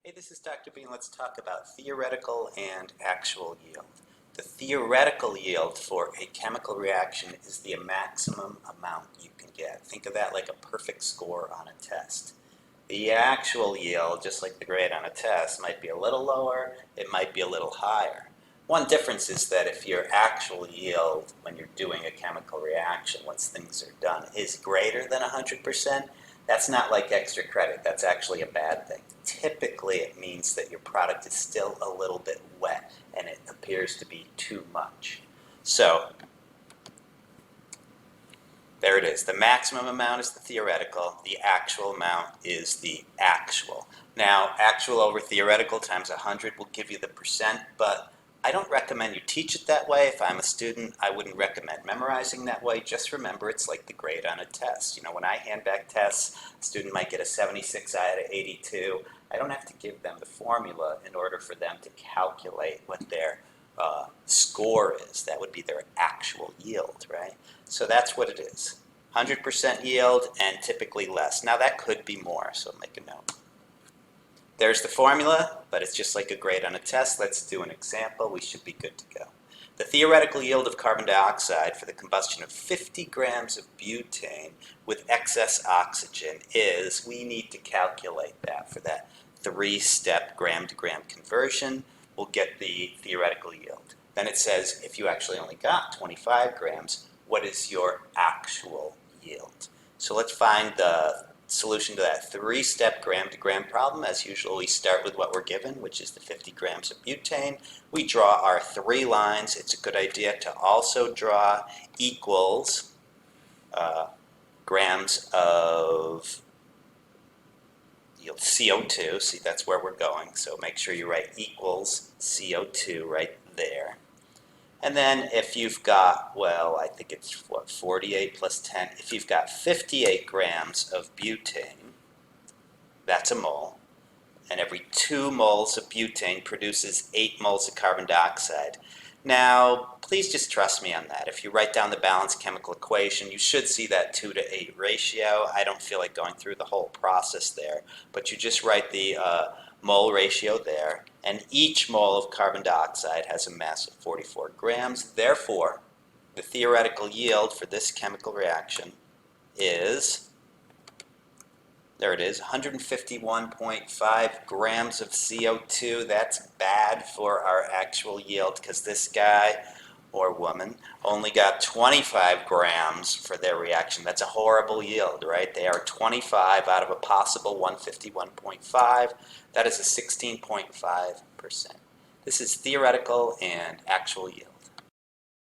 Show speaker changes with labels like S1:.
S1: Hey, this is Dr. B, and let's talk about theoretical and actual yield. The theoretical yield for a chemical reaction is the maximum amount you can get. Think of that like a perfect score on a test. The actual yield, just like the grade on a test, might be a little lower, it might be a little higher. One difference is that if your actual yield, when you're doing a chemical reaction, once things are done, is greater than 100%, that's not like extra credit. That's actually a bad thing. Typically, it means that your product is still a little bit wet and it appears to be too much. So, there it is. The maximum amount is the theoretical. The actual amount is the actual. Now, actual over theoretical times 100 will give you the percent, but I don't recommend you teach it that way. If I'm a student, I wouldn't recommend memorizing that way. Just remember it's like the grade on a test. You know, when I hand back tests, a student might get a 76 out of 82. I don't have to give them the formula in order for them to calculate what their score is. That would be their actual yield, right? So that's what it is. 100% yield and typically less. Now that could be more, so make a note. There's the formula, but it's just like a grade on a test. Let's do an example. We should be good to go. The theoretical yield of carbon dioxide for the combustion of 50 grams of butane with excess oxygen is, we need to calculate that for that three-step gram-to-gram conversion. We'll get the theoretical yield. Then it says if you actually only got 25 grams, what is your actual yield? So let's find the solution to that three-step gram-to-gram problem. As usual, we start with what we're given, which is the 50 grams of butane. We draw our three lines. It's a good idea to also draw equals grams of CO2. See, that's where we're going. So make sure you write equals CO2 right there. And then if you've got, well, I think it's, 48 plus 10. If you've got 58 grams of butane, that's a mole. And every 2 moles of butane produces 8 moles of carbon dioxide. Now, please just trust me on that. If you write down the balanced chemical equation, you should see that 2 to 8 ratio. I don't feel like going through the whole process there, but you just write the mole ratio there, and each mole of carbon dioxide has a mass of 44 grams. Therefore, the theoretical yield for this chemical reaction is, there it is, 151.5 grams of CO2. That's bad for our actual yield because this guy or woman only got 25 grams for their reaction. That's a horrible yield, right? They are 25 out of a possible 151.5. That is a 16.5%. This is theoretical and actual yield.